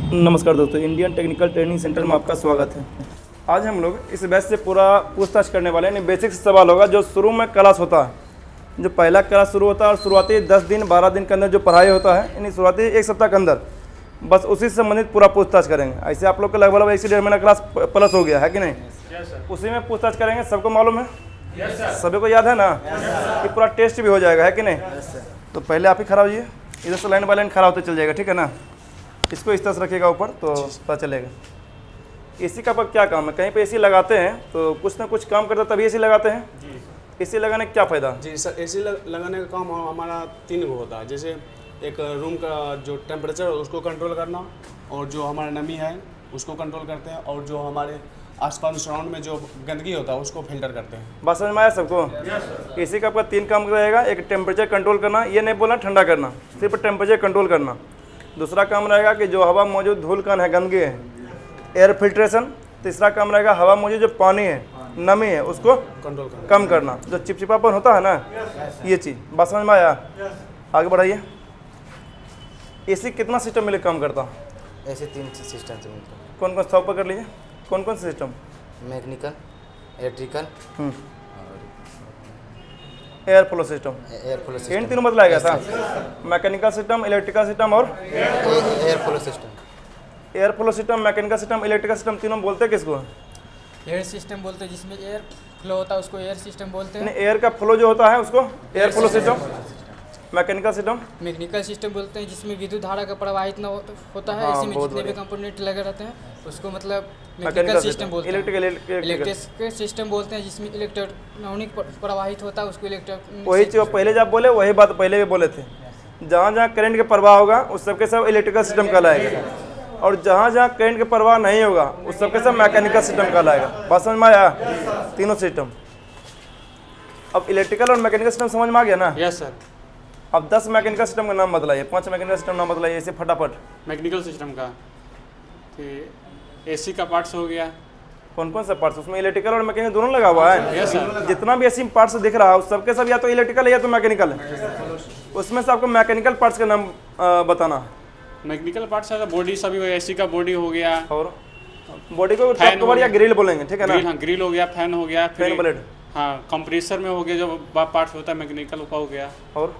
नमस्कार दोस्तों, Indian technical training centre में आपका स्वागत है। आज हम लोग इस बैच से पूरा पूछताछ करने वाले हैं। बेसिक सवाल होगा जो शुरू में क्लास होता है, जो पहला क्लास शुरू होता है और शुरुआती 10 दिन 12 दिन के अंदर जो पढ़ाई होता है, यानी शुरुआती एक सप्ताह के अंदर बस उसी से संबंधित पूरा पूछताछ करेंगे। ऐसे आप लोग का लगभग 1 से 1.5 महीना क्लास प्लस हो गया है कि नहीं? उसी में पूछताछ करेंगे। सबको मालूम है? सभी को याद है ना कि पूरा टेस्ट भी हो जाएगा, है कि नहीं? तो पहले आप ही खड़ा होइए, इधर से लाइन बाय लाइन खड़ा होते चल जाएगा, ठीक है ना? इसको इस तरह से रखिएगा ऊपर तो पता चलेगा। एसी का पर क्या काम है? कहीं पे एसी लगाते हैं तो कुछ ना कुछ काम करता तभी एसी लगाते हैं जी। एसी लगाने का क्या फ़ायदा? जी सर, एसी लगाने का काम हमारा 3 गो होता है। जैसे एक रूम का जो टेम्परेचर है उसको कंट्रोल करना, और जो हमारा नमी है उसको कंट्रोल करते हैं, और जो हमारे आसपास सराउंड में जो गंदगी होता है उसको फिल्टर करते हैं। बात समझ में आया सबको? एसी का आपका 3 काम रहेगा। एक टेम्परेचर कंट्रोल करना, ये नहीं बोलना ठंडा करना, सिर्फ टेम्परेचर कंट्रोल करना। दूसरा काम रहेगा कि जो हवा मौजूद धूल कण है, गंदगी है, एयर फिल्ट्रेशन। तीसरा काम रहेगा हवा मौजूद जो पानी है, नमी है, उसको कंट्रोल कम करना, जो चिपचिपापन होता है ना, ये चीज़। बात समझ में आया? आगे बढ़ाइए। एसी कितना सिस्टम मिले काम करता? ऐसे 3 सिस्टम से मिलता है। कौन कौन सा ऊपर कर लीजिए? कौन कौन से system? Mechanical, electrical, air flow system. Air flow system. इन तीनों बदलाएगा था? मैकेनिकल सिस्टम, इलेक्ट्रिकल सिस्टम और air flow system. Air flow system, mechanical system, electrical system, तीनों बोलते हैं किसको? एयर सिस्टम बोलते हैं, जिसमें एयर फ्लो होता है उसको एयर सिस्टम बोलते हैं। एयर का फ्लो जो होता है उसको air flow system. Mechanical system, mechanical system बोलते हैं, जिसमें विद्युत धारा का प्रवाहित न होता है। इसी में जितने भी कंपोनेंट लगे रहते हैं उसको मतलब मैकेनिकल सिस्टम बोलते हैं। इलेक्ट्रिक सिस्टम बोलते हैं, जिसमें इलेक्ट्रॉनिक प्रवाहित होता है उसको इलेक्ट्रिक। वही चीज पहले जब बोले वही बात पहले भी बोले थे। जहाँ जहाँ करंट का प्रवाह होगा उस सबके सब इलेक्ट्रिकल सिस्टम कहलाएगा, और जहाँ जहाँ करंट का प्रवाह नहीं होगा उस सबके सब मैकेनिकल सिस्टम कहलाएगा। बात समझ में आया? तीनों सिस्टम। अब इलेक्ट्रिकल और मैकेनिकल सिस्टम समझ में आ गया ना? Yes sir. अब 10 मैकेनिकल सिस्टम का नाम बतलाइए, 5 मैकेनिकल सिस्टम नाम बतलाइए ऐसे फटाफट। मैकेनिकल सिस्टम का एसी का पार्ट्स हो गया। कौन कौन सा पार्ट्स? उसमें इलेक्ट्रिकल और मैकेनिकल दोनों लगा हुआ है। Yes sir. जितना भी एसी पार्ट्स दिख रहा है उस सबके सब या तो इलेक्ट्रिकल है या तो मैकेनिकल है। उसमें से आपको मैकेनिकल पार्ट्स का नाम बताना है। मैकेनिकल पार्ट्स है बॉडी, सभी एसी का बॉडी हो गया, और बॉडी को टॉप कवर या ग्रिल बोलेंगे, ठीक है ना? ग्रिल हो गया, फैन हो गया, फैन ब्लेड, हाँ, कंप्रेसर में हो गया जो पार्ट्स होता है मैकेनिकल का हो गया, और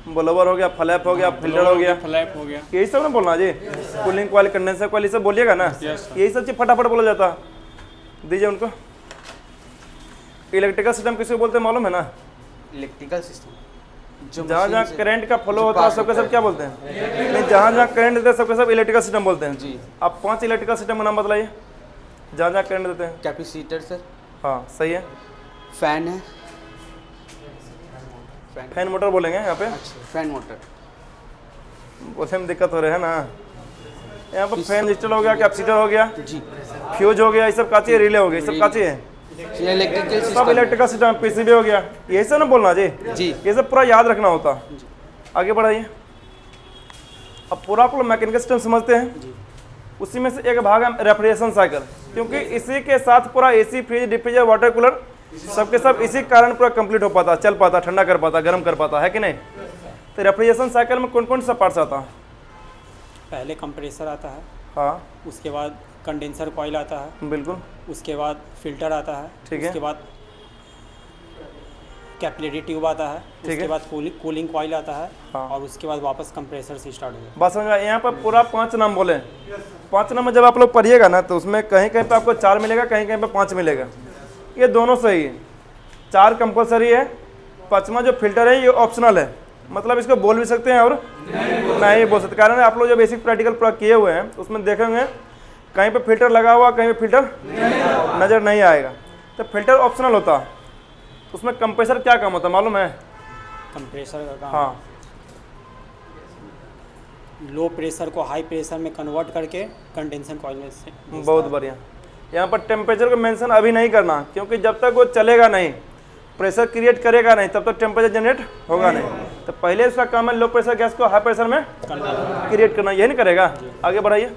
ब्लोवर हो गया, फ्लैप हो गया, फिल्टर हो गया, फ्लैप हो गया। यही सब ना बोलना जी। कूलिंग कॉइल, कंडेंसर कॉइल, ये सब बोलिएगा ना। यही सब चीज फटाफट बोला जाता है। दीजिए उनको। इलेक्ट्रिकल सिस्टम किसको बोलते हैं मालूम है ना? इलेक्ट्रिकल सिस्टम जहाँ जहाँ करंट का फ्लो होता है सबके सब क्या बोलते हैं? नहीं, जहाँ जहाँ करंट देते हैं सबके सब इलेक्ट्रिकल सिस्टम बोलते हैं जी। आप 5 इलेक्ट्रिकल सिस्टम का नाम बतलाइए जहाँ जहाँ करंट देते हैं। Capacitor sir. हाँ सही है। फैन है। फैन मोटर बोलेंगे यहाँ पे। फैन मोटर बोलने में दिक्कत हो रही है ना। यहाँ पर फैन रजिस्टर हो गया, कैपेसिटर हो गया जी, फ्यूज हो गया, ये सब काची है, रिले हो गया, ये सब काची है, सब इलेक्ट्रिकल सिस्टम, पीसीबी हो गया। यही सब ना बोलना जी। ये सब पूरा याद रखना होता। आगे बढ़ाइए। अब पूरा आप लोग मैकेनिकल सिस्टम समझते हैं, उसी में से एक भाग है रेफ्रिजरेशन साइकिल, क्योंकि इसी के साथ पूरा AC, fridge, diffuser, water cooler सबके सब इसी कारण पूरा कंप्लीट हो पाता, चल पाता, ठंडा कर पाता, गर्म कर पाता, है कि नहीं? तो रेफ्रिजरेशन साइकिल में कौन कौन सा पार्ट्स आता है? पहले कंप्रेसर आता है, हाँ, उसके बाद कंडेंसर कॉइल आता है, बिल्कुल, उसके बाद फिल्टर आता है, ठीक है, उसके बाद कैपिलरी ट्यूब आता है, उसके बाद कूलिंग कॉइल आता है, हाँ, और उसके बाद वापस कंप्रेसर से स्टार्ट होगा। बस समझ। यहाँ पर पूरा 5 नाम बोले। 5 नाम में जब आप लोग पढ़िएगा ना तो उसमें कहीं कहीं पे आपको 4 मिलेगा, कहीं कहीं पे 5 मिलेगा। ये दोनों सही है। 4 कंपलसरी है, 5वां जो फिल्टर है ये ऑप्शनल है, मतलब इसको बोल भी सकते हैं और नहीं बोल सकते। कारण आप लोग जो बेसिक प्रैक्टिकल पूरा किए हुए हैं उसमें देखेंगे कहीं पे फिल्टर लगा हुआ, कहीं पे फिल्टर नज़र नहीं आएगा। तो फिल्टर ऑप्शनल होता है। उसमें कंप्रेसर क्या काम होता है मालूम है? कंप्रेसर का काम, हाँ, लो प्रेशर को हाई प्रेशर में कन्वर्ट करके कंडेंसर कॉइल में से। बहुत बढ़िया। यहाँ पर टेम्परेचर को मेंशन अभी नहीं करना, क्योंकि जब तक वो चलेगा नहीं, प्रेशर क्रिएट करेगा नहीं, तब तक टेम्परेचर जनरेट होगा नहीं। तो पहले इसका काम है लो प्रेशर गैस को हाई प्रेशर में क्रिएट करना, यही नहीं करेगा। आगे बढ़ाइए।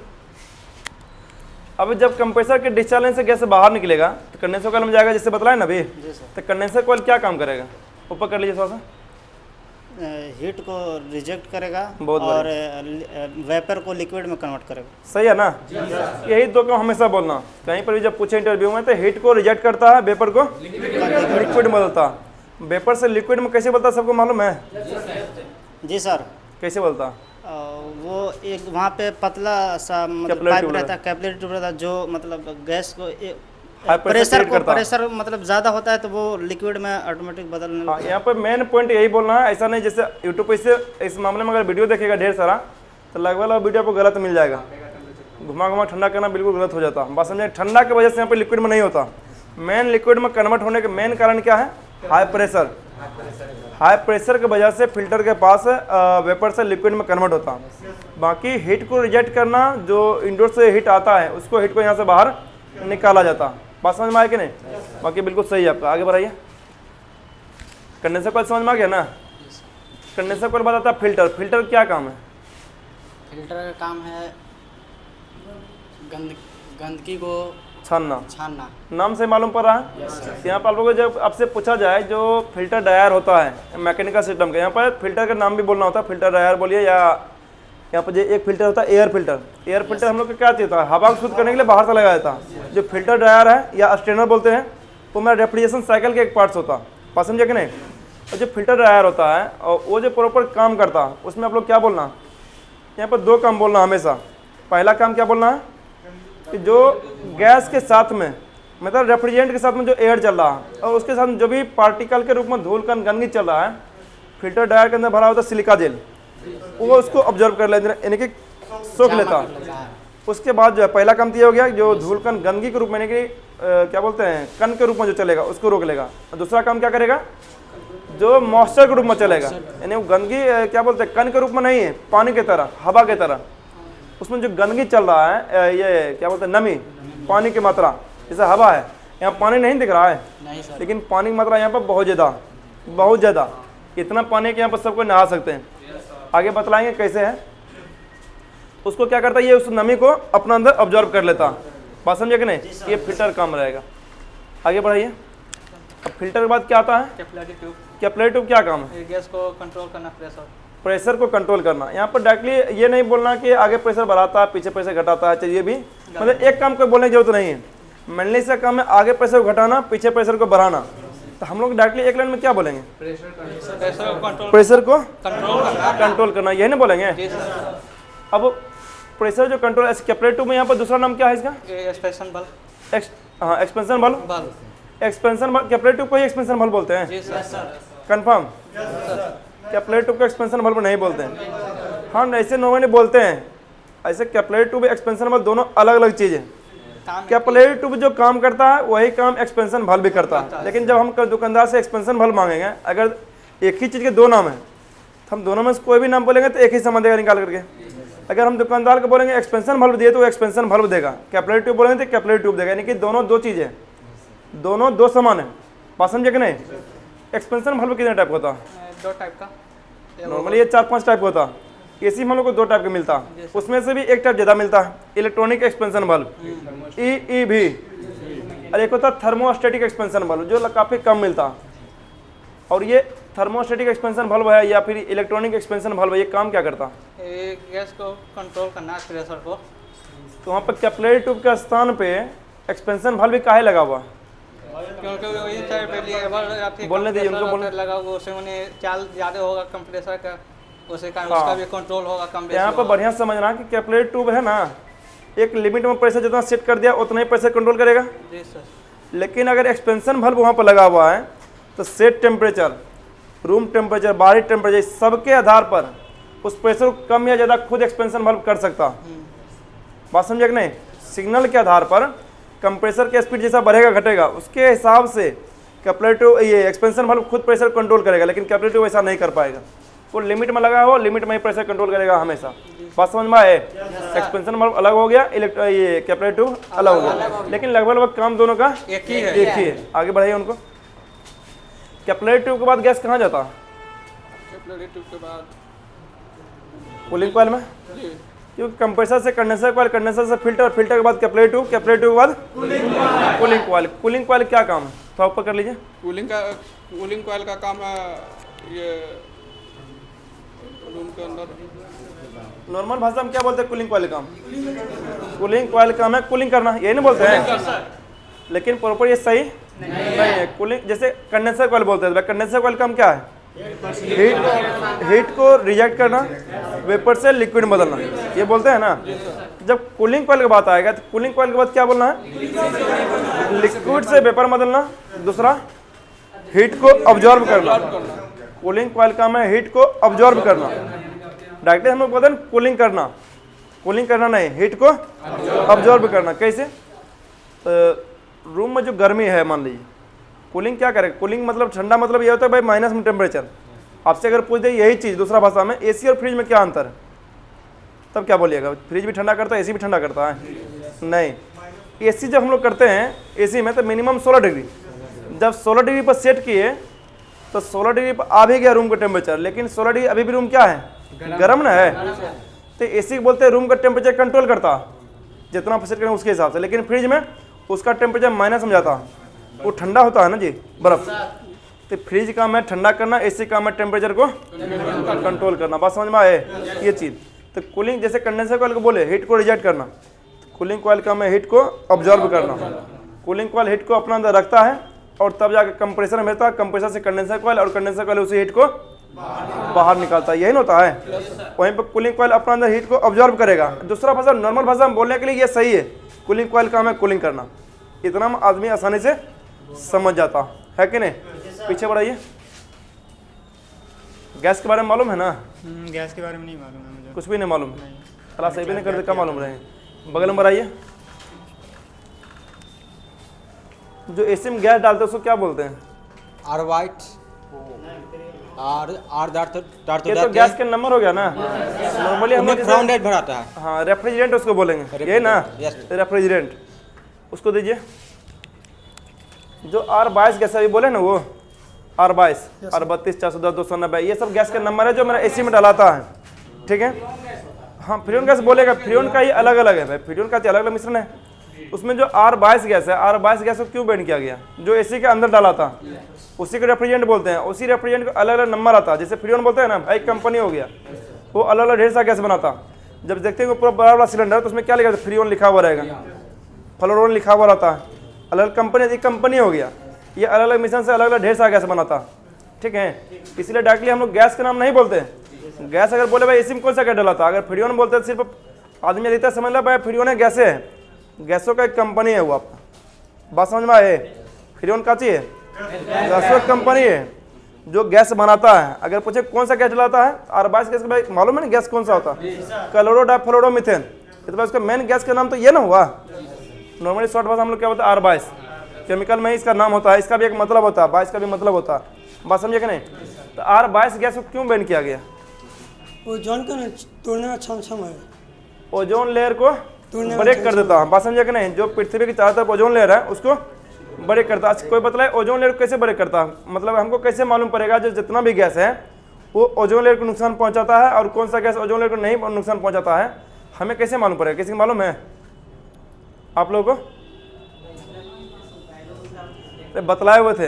अब जब कंप्रेसर के डिस्चार्ज से गैस बाहर निकलेगा तो कंडेंसर कॉइल में जाएगा, जैसे बतलाए ना अभी। तो कंडेंसर कॉइल क्या काम करेगा? ऊपर कर लीजिए थोड़ा सा। हीट को रिजेक्ट करेगा बहुत और वेपर को लिक्विड में कन्वर्ट करेगा। सही है ना? यही दो काम हमेशा बोलना, कहीं पर भी जब पूछे इंटरव्यू में तो हीट को रिजेक्ट करता है, वेपर को लिक्विड में बदलता। वेपर से लिक्विड में कैसे बदलता सबको मालूम है? जी सर। कैसे बदलता? वो एक वहाँ पे पतला सा मतलब पाइप रहता है, कैपिलरी ट्यूब रहता है, जो मतलब गैस को प्रेशर मतलब ज़्यादा होता है तो वो लिक्विड में ऑटोमेटिक बदलने लगता है। यहाँ पर मेन पॉइंट यही बोलना है, ऐसा नहीं जैसे यूट्यूब पे इस मामले में अगर वीडियो देखेगा ढेर सारा तो लगभग वीडियो आपको गलत मिल जाएगा। घुमा घुमा ठंडा करना बिल्कुल गलत हो जाता। बात समझे? ठंडा की वजह से यहाँ पर लिक्विड में नहीं होता। मेन लिक्विड में कन्वर्ट होने का मेन कारण क्या है? High pressure. हाई प्रेशर की वजह से फिल्टर के पास वेपर से लिक्विड में कन्वर्ट होता। बाकी हीट को रिजेक्ट करना, जो इंडोर से हीट आता है उसको हीट को यहाँ से बाहर निकाला जाता। बात समझ में आया कि नहीं? बाकी बिल्कुल सही है आपका। आगे बढ़ाइए। कंडेंसर कॉइल समझ में आ गया ना? कंडेंसर कॉइल बताता है फिल्टर। फिल्टर क्या काम है? फिल्टर का काम है गंदगी को छानना। नाम से मालूम पड़ रहा है। यहाँ पर आप लोगों को जब आपसे पूछा जाए जो फिल्टर ड्रायर होता है मैकेनिकल सिस्टम का, यहाँ पर फिल्टर का नाम भी बोलना होता है। फिल्टर ड्रायर बोलिए, या यहाँ पर जो एक फिल्टर होता है एयर फिल्टर। एयर फिल्टर हम लोग को क्या चाहिए था? हवा को शुद्ध करने के लिए बाहर से लगाया था। जो फिल्टर ड्रायर है या स्ट्रेनर बोलते हैं, वो मेरा रेफ्रिजरेशन साइकिल के एक पार्ट्स होता। बात समझे कि नहीं? और जो फिल्टर ड्रायर होता है और वो जो प्रॉपर काम करता है उसमें आप लोग क्या बोलना, यहाँ पर दो काम बोलना हमेशा। पहला काम क्या बोलना है कि जो गैस के साथ में मतलब रेफ्रिजरेंट के साथ में जो एयर चल रहा है और उसके साथ जो भी पार्टिकल के रूप में धूल कण गंदगी चल रहा है, फिल्टर ड्रायर के अंदर भरा होता है सिलिका जेल, वो उसको ऑब्जर्व कर लेता यानी कि सोख लेता। उसके बाद जो है पहला काम तो ये हो गया जो धूल कण गंदगी के रूप में यानी कि क्या बोलते हैं कण के रूप में जो चलेगा उसको रोक लेगा। और दूसरा काम क्या करेगा? जो मॉइस्चर के रूप में चलेगा, यानी वो गंदगी क्या बोलते हैं कण के रूप में नहीं है, पानी की तरह, हवा की तरह, उसमें जो गंदगी चल रहा है ये क्या बोलते हैं नमी, पानी की मात्रा, जैसे हवा है यहाँ पानी नहीं दिख रहा है लेकिन पानी की मात्रा यहाँ पर बहुत ज़्यादा, इतना पानी के यहाँ पर सबको नहा सकते हैं। आगे बतलाएंगे कैसे है। उसको क्या करता है ये उस नमी को अपना अंदर ऑब्जर्व कर लेता। बात समझे कि नहीं? ये फिल्टर काम रहेगा। आगे बढ़ाइए। अब फिल्टर के बाद क्या आता है? कैपिलरी ट्यूब क्या काम है? गैस को कंट्रोल करना, प्रेशर को कंट्रोल करना। यहाँ पर डायरेक्टली ये नहीं बोलना कि आगे प्रेशर बढ़ाता है पीछे प्रेशर घटाता है, चाहिए भी मतलब एक काम को बोलने की जरूरत नहीं है। मेनली से काम है आगे प्रेशर को घटाना, पीछे प्रेशर को बढ़ाना। तो हम लोग डायरेक्टली एक लाइन में क्या बोलेंगे? प्रेशर को कंट्रोल करना, यही नहीं बोलेंगे। अब प्रेशर जो कंट्रोल कैपिलरी ट्यूब में यहाँ पर दूसरा नाम क्या है इसका? Expansion bulb. हाँ expansion bulb. Expansion bulb capillary tube को ही एक्सपेंशन बल्ब बोलते हैं। कंफर्म? कैपिलरी ट्यूब को एक्सपेंशन बल्ब नहीं बोलते हैं। हाँ ऐसे नॉर्मली बोलते हैं, ऐसे कैपिलरी ट्यूब एक्सपेंशन बल्ब दोनों अलग अलग चीज़ें। कैपिलरी ट्यूब जो काम करता है वही काम एक्सपेंशन बल्ब भी करता है। लेकिन जब हम दुकानदार से एक्सपेंशन बल्ब मांगेंगे, अगर एक ही चीज़ के दो नाम है तो हम दोनों में से कोई भी नाम बोलेंगे तो एक ही सामान देगा निकाल करके। अगर हम दुकानदार को बोलेंगे एक्सपेंशन बल्ब दिए तो वो एक्सपेंशन बल्ब देगा, कैपिलरी ट्यूब बोलेंगे तो कैपिलरी ट्यूब देगा, यानी कि दोनों दो चीज़ें, दोनों दो सामान है। बात समझे कि नहीं? एक्सपेंशन बल्ब कितने टाइप होता है? दो टाइप का। नॉर्मली ये 4-5 टाइप होता है। एसी हम लोग को 2 टाइप का मिलता है, उसमें से भी एक टाइप ज़्यादा मिलता है इलेक्ट्रॉनिक एक्सपेंशन बल्ब EEB, और एक होता है थर्मोस्टेटिक एक्सपेंशन बल्ब जो काफ़ी कम मिलता है। और ये थर्मोस्टेटिक एक्सपेंशन बल्ब है या फिर इलेक्ट्रॉनिक एक्सपेंशन बल्ब है, ये काम क्या करता है? गैस को कंट्रोल करना है, प्रेशर को। तो वहाँ पर कैपिलरी ट्यूब के स्थान पे एक्सपेंशन बल्ब भी काहे लगा हुआ? क्योंकि वही साइड बोलने दीजिए उनको, बोलने लगा हुआ, उससे उन्हें चाल ज़्यादा होगा कंप्रेसर का, उससे कारण उसका भी कंट्रोल होगा कम। यहाँ पर बढ़िया समझना कि कैपिलरी ट्यूब है ना, एक लिमिट में प्रेशर जितना सेट कर दिया उतना ही प्रेशर कंट्रोल करेगा। जी सर। लेकिन अगर एक्सपेंशन बल्ब वहाँ पर लगा हुआ है तो सेट टेम्परेचर, रूम टेम्परेचर, बाहरी टेम्परेचर सबके आधार पर उस प्रेशर को कम या ज़्यादा खुद एक्सपेंशन बल्ब कर सकता। बात समझे कि नहीं? सिग्नल के आधार पर कंप्रेसर की स्पीड जैसा बढ़ेगा घटेगा उसके हिसाब से कैपिलरी ट्यूब ये एक्सपेंशन बल्ब खुद प्रेशर कंट्रोल करेगा, लेकिन कैपिलरी ट्यूब ऐसा नहीं कर पाएगा। वो लिमिट में लगा हो, लिमिट में ही प्रेशर कंट्रोल करेगा हमेशा। बात समझ में आए? एक्सपेंशन बल्ब अलग हो गया, ये कैपिलरी ट्यूब अलग हो गया, लेकिन लगभग काम दोनों का एक ही है। आगे बढ़ाइए उनको। कैपिलरी ट्यूब के बाद गैस कहाँ जाता? कैपिलरी ट्यूब के बाद कूलिंग कॉइल में, क्योंकि कंप्रेसर से कंडेंसर कॉइल, कंडेंसर से फिल्टर, फिल्टर के बाद कैपिलरी ट्यूब, कैपिलरी ट्यूब के बाद कूलिंग कॉइल। कूलिंग कॉइल क्या काम है? थोड़ा ऊपर कर लीजिए। कूलिंग कॉइल का काम है ये रूम के अंदर नॉर्मल भाषा में क्या बोलते हैं कूलिंग कॉइल काम? कूलिंग कॉइल काम है कूलिंग करना, यही नहीं बोलते हैं? लेकिन प्रॉपर ये सही नहीं है। कूलिंग जैसे कंडेंसर कॉइल बोलते हैं, कंडेंसर कॉइल काम क्या है? हीट को रिजेक्ट करना, वेपर से लिक्विड में बदलना, ये बोलते हैं ना। जब कूलिंग कॉइल की बात आएगा तो कूलिंग कॉइल के बाद क्या बोलना है? लिक्विड से वेपर में बदलना, दूसरा हीट को ऑब्जॉर्ब करना। कूलिंग कॉइल का है हीट को ऑब्जॉर्ब करना। डायरेक्टली हम लोग बोलते हैं कूलिंग करना, कूलिंग करना नहीं, हीट को ऑब्जॉर्ब करना। कैसे? रूम में जो गर्मी है, मान लीजिए कूलिंग क्या करेगा? कूलिंग मतलब ठंडा, मतलब ये होता है भाई माइनस में टेम्परेचर। आपसे अगर पूछ दे यही चीज़ दूसरा भाषा में, एसी और फ्रिज में क्या अंतर है, तब क्या बोलिएगा? फ्रिज भी ठंडा करता है, एसी भी ठंडा करता है? नहीं। एसी जब हम लोग करते हैं एसी में तो मिनिमम 16 डिग्री, जब 16 डिग्री पर सेट किए तो 16 डिग्री पर आ भी गया रूम का टेम्परेचर, लेकिन 16 डिग्री अभी भी रूम क्या है? गर्म ना है। तो एसी बोलते हैं रूम का टेम्परेचर कंट्रोल करता, जितना आप सेट करें उसके हिसाब से। लेकिन फ्रिज में उसका टेम्परेचर माइनस में जाता, वो ठंडा होता है ना जी, बर्फ। तो फ्रिज का है ठंडा करना, एसी का है टेम्परेचर को कंट्रोल करना। बात समझ में आए ये चीज़? तो कूलिंग जैसे कंडेंसर कॉइल को बोले हीट को रिजेक्ट करना, तो कूलिंग कॉइल का है हीट को ऑब्जॉर्ब करना। कूलिंग कॉइल हीट को अपना अंदर रखता है और तब जाकर कंप्रेसर में भेजता है, कंप्रेसर से कंडेंसर कॉइल, और कंडेंसर कॉइल उसी हीट को बाहर निकालता है। यही ना होता है? वहीं पर कूलिंग कॉइल अपना अंदर हीट को ऑब्जॉर्ब करेगा। दूसरा भाषा नॉर्मल भाषा में बोलने के लिए ये सही है, कूलिंग कॉइल काम है कूलिंग करना। इतना आदमी आसानी से समझ जाता है कि नहीं? पीछे बढ़ाइए। गैस के बारे में मालूम है ना? गैस के बारे में नहीं मालूम है मुझे। कुछ भी नहीं मालूम? क्लास सही भी नहीं करते, क्या मालूम रहेंगे? बगल में बढ़ाइए। जो एसी में गैस डालते हैं उसको क्या बोलते हैं? आर वाइट आर ये तो गैस के नंबर हो गया ना। नॉर्मली हम ब्राउन भराता है। हाँ, रेफ्रिजरेंट उसको बोलेंगे, ये ना रेफ्रिजरेंट, उसको दीजिए। जो R22 गैस अभी बोले ना, वो R22, R32, 410, 290, ये सब गैस के नंबर है जो मेरा एसी में डलाता है। ठीक है? हाँ, फ्रियोन गैस बोलेगा, फ्रियोन का ही अलग अलग है भाई, फ्रियोन का अलग अलग मिश्रण है। उसमें जो R22 गैस है, R22 गैस को क्यों बैन किया गया? जो एसी के अंदर डाला था उसी को रेफ्रिजरेंट बोलते हैं। उसी रेफ्रिजरेंट को अलग अलग नंबर आता है। जैसे फ्रियोन बोलते हैं ना, एक कंपनी हो गया, वो अलग अलग ढेर सा गैस बनाता। जब देखते हैं पूरा बड़ा बड़ा सिलेंडर तो उसमें क्या लिखा? फ्रियोन लिखा हुआ रहेगा, फ्लोरोन लिखा हुआ रहता है। अलग अलग कंपनी, एक कंपनी हो गया, ये अलग अलग मिश्रण से अलग अलग ढेर सारा गैस बनाता। ठीक है? इसलिए डायरेक्टली हम लोग गैस का नाम नहीं बोलते। गैस अगर बोले भाई एसी में कौन सा गैस डाला था, अगर फ्रियोन बोलते तो सिर्फ आदमी लेता समझ लो भाई फ्रियोन है, गैसे है, गैसों का एक कंपनी है वो। आपका बात समझ में आए? फ्रियोन का चाहिए गैसों कंपनी है जो गैस बनाता है। अगर पूछे कौन सा गैस डलाता है, R22 गैस, भाई मालूम है ना गैस कौन सा होता है? क्लोरोडाइफ्लोरोमीथेन। तो भाई उसका मेन गैस का नाम तो ये ना हुआ। नॉर्मली शॉर्ट भाषा हम लोग क्या बोलते हैं? R22 केमिकल में इसका नाम होता है, इसका भी एक मतलब होता है, 22 का भी मतलब होता है। बात समझे कि नहीं? तो R22 गैस को क्यों बैन किया गया? ओजोन को तोड़ने में क्षम है, ओजोन लेयर को ब्रेक कर देता है। बात समझे कि नहीं? जो पृथ्वी की चारों तरफ ओजोन लेयर है उसको ब्रेक करता है। कोई बतलाए ओजोन लेयर को कैसे ब्रेक करता है? मतलब हमको कैसे मालूम पड़ेगा जो जितना भी गैस है वो ओजोन लेयर को नुकसान पहुंचाता है और कौन सा गैस ओजोन लेयर को नहीं नुकसान पहुंचाता है? हमें कैसे मालूम पड़ेगा? किसी को मालूम है आप लोगों को? बतलाए हुए थे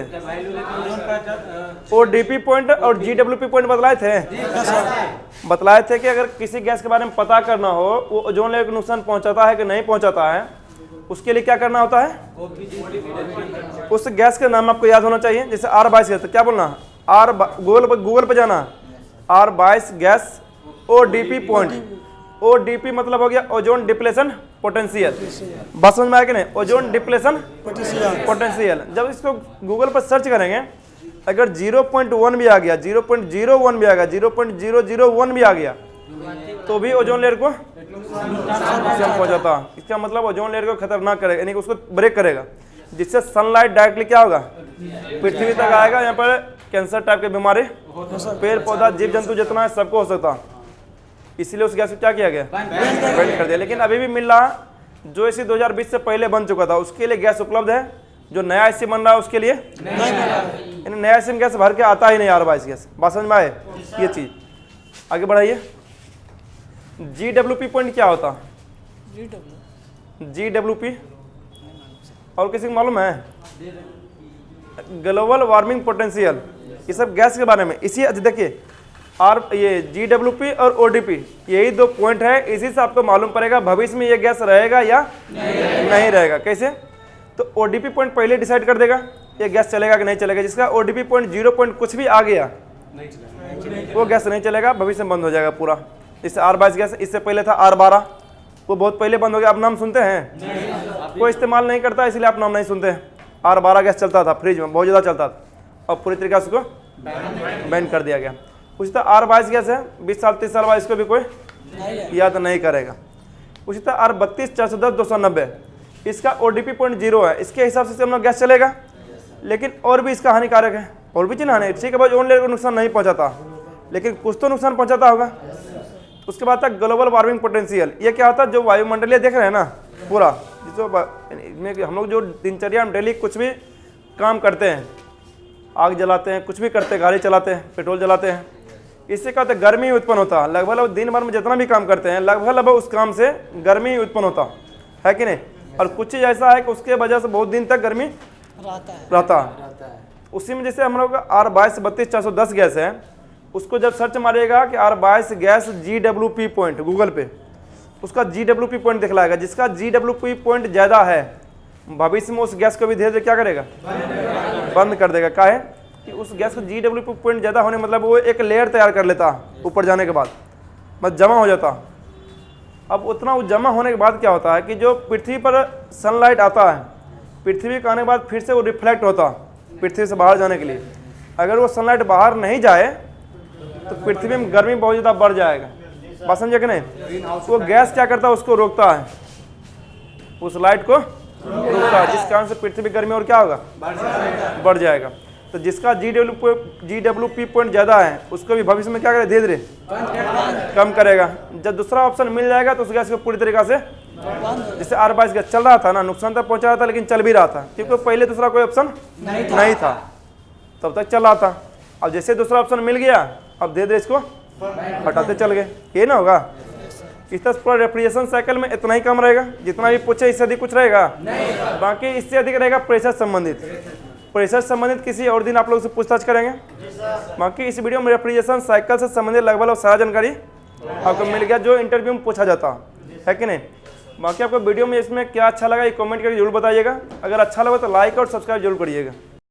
ODP पॉइंट और GWP पॉइंट बतलाए थे कि अगर किसी गैस के बारे में पता करना हो वो ओजोन लेयर को नुकसान पहुंचाता है कि नहीं पहुंचाता है, उसके लिए क्या करना होता है? उस गैस का नाम आपको याद होना चाहिए। जैसे R22 गैस, तो क्या बोलना? गूगल पे जाना, R22 gas ODP point. ODP मतलब हो गया ओजोन डिप्लेशन पोटेंशियल। बात समझ में आया कि नहीं? Ozone depletion potential. जब इसको गूगल पर सर्च करेंगे, अगर 0.1 भी आ गया, 0.01 भी आ गया, 0.001 भी आ गया, तो भी ओजोन लेयर को नुकसान पहुंचाता। इसका मतलब ओजोन लेयर को खतरनाक करेगा, यानी कि उसको ब्रेक करेगा, जिससे सनलाइट डायरेक्टली क्या होगा? पृथ्वी तक आएगा। यहाँ पर कैंसर टाइप की बीमारी, पेड़ पौधा जीव जंतु जितना है सबको हो सकता। इसीलिए उस गैस को क्या किया गया? बैन कर दिया। लेकिन अभी भी मिल रहा, जो एसी 2020 से पहले बन चुका था उसके लिए गैस उपलब्ध है। जो नया एसी बन रहा है उसके लिए यानी नया एसी में गैस भर के आता ही नहीं R22 गैस। बात समझ में आए? ये चीज़ आगे बढ़ाइए। GWP पॉइंट क्या होता? GWP और किसी को मालूम है? Global warming potential. ये सब गैस के बारे में। इसी देखिए ये GWP और ODP, यही 2 पॉइंट है। इसी से आपको मालूम पड़ेगा भविष्य में ये गैस रहेगा या नहीं रहेगा। कैसे? तो ODP पॉइंट पहले डिसाइड कर देगा ये गैस चलेगा कि नहीं चलेगा। जिसका ODP पॉइंट 0 पॉइंट कुछ भी आ गया वो गैस नहीं चलेगा, भविष्य में बंद हो जाएगा पूरा। इससे R22 गैस, इससे पहले था R12, वो बहुत पहले बंद हो गया। आप नाम सुनते हैं? कोई इस्तेमाल नहीं करता इसलिए आप नाम नहीं सुनते हैं। R12 गैस चलता था फ्रिज में, बहुत ज़्यादा चलता था, अब पूरी तरीके से उसको बैन कर दिया गया। उसी तरह R22 गैस है, 20 साल 30 साल बाद इसको भी कोई याद नहीं करेगा। उसी तरह R32 410 290, इसका ODP पॉइंट 0 है, इसके हिसाब से हम लोग गैस चलेगा। लेकिन और भी इसका हानिकारक है, और भी चीज़ हानि, ठीक है भाई, ओन लेयर को नुकसान नहीं पहुँचाता लेकिन कुछ तो नुकसान पहुँचाता होगा। उसके बाद तक ग्लोबल वार्मिंग पोटेंशियल, ये क्या होता है? जो वायुमंडलीय देख रहे हैं ना पूरा, जिसमें हम लोग जो दिनचर्या में डेली कुछ भी काम करते हैं, आग जलाते हैं, कुछ भी करते हैं, गाड़ी चलाते हैं, पेट्रोल जलाते हैं, इससे क्या होता है? गर्मी उत्पन्न होता है। लगभग दिन भर में जितना भी काम करते हैं लगभग उस काम से गर्मी उत्पन्न होता है कि नहीं? और कुछ चीज़ ऐसा है कि उसके वजह से बहुत दिन तक गर्मी रहता है। उसी में जैसे हम लोग R22 32 410 गैस है, उसको जब सर्च मारिएगा कि R22 gas GWP point Google पे, उसका GWP पॉइंट दिखलाएगा। जिसका GWP पॉइंट ज़्यादा है भविष्य में उस गैस को भी धीरे धीरे क्या करेगा? बंद कर देगा। क्या है कि उस गैस का GWP पॉइंट ज़्यादा होने मतलब वो एक लेयर तैयार कर लेता ऊपर जाने के बाद, बस जमा हो जाता। अब उतना वो जमा होने के बाद क्या होता है कि जो पृथ्वी पर सनलाइट आता है, पृथ्वी के आने के बाद फिर से वो रिफ्लेक्ट होता पृथ्वी से बाहर जाने के लिए। अगर वो सनलाइट बाहर नहीं जाए तो पृथ्वी में गर्मी बहुत ज़्यादा बढ़ जाएगा। बात समझे कि नहीं? वो गैस क्या करता है? उसको रोकता है, उस लाइट को रोकता है, जिस कारण से पृथ्वी की गर्मी और क्या होगा? बढ़ जाएगा। तो जिसका GWP पॉइंट ज़्यादा है उसको भी भविष्य में क्या करेगा? धीरे धीरे कम करेगा। जब दूसरा ऑप्शन मिल जाएगा तो उस गैस को पूरी तरीके से, जैसे R22 गैस चल रहा था ना, नुकसान तक पहुंचा रहा था लेकिन चल भी रहा था, क्योंकि पहले दूसरा कोई ऑप्शन नहीं था, तब तक चल रहा था। अब जैसे दूसरा ऑप्शन मिल गया, अब धीरे धीरे इसको हटाते चल गए। ये ना होगा? इस तरह पूरा रेफ्रिजरेशन साइकिल में इतना ही कम रहेगा, जितना भी पूछे इससे अधिक कुछ रहेगा? बाकी इससे अधिक रहेगा प्रेशर संबंधित। प्रेशर संबंधित किसी और दिन आप लोग से पूछताछ करेंगे। बाकी इस वीडियो में रेफ्रिजरेशन साइकिल से संबंधित लगभग सारा जानकारी आपको मिल गया जो इंटरव्यू में पूछा जाता है कि नहीं। बाकी आपको वीडियो में इसमें क्या अच्छा लगा ये कमेंट करके जरूर बताइएगा। अगर अच्छा लगा तो लाइक और सब्सक्राइब जरूर करिएगा।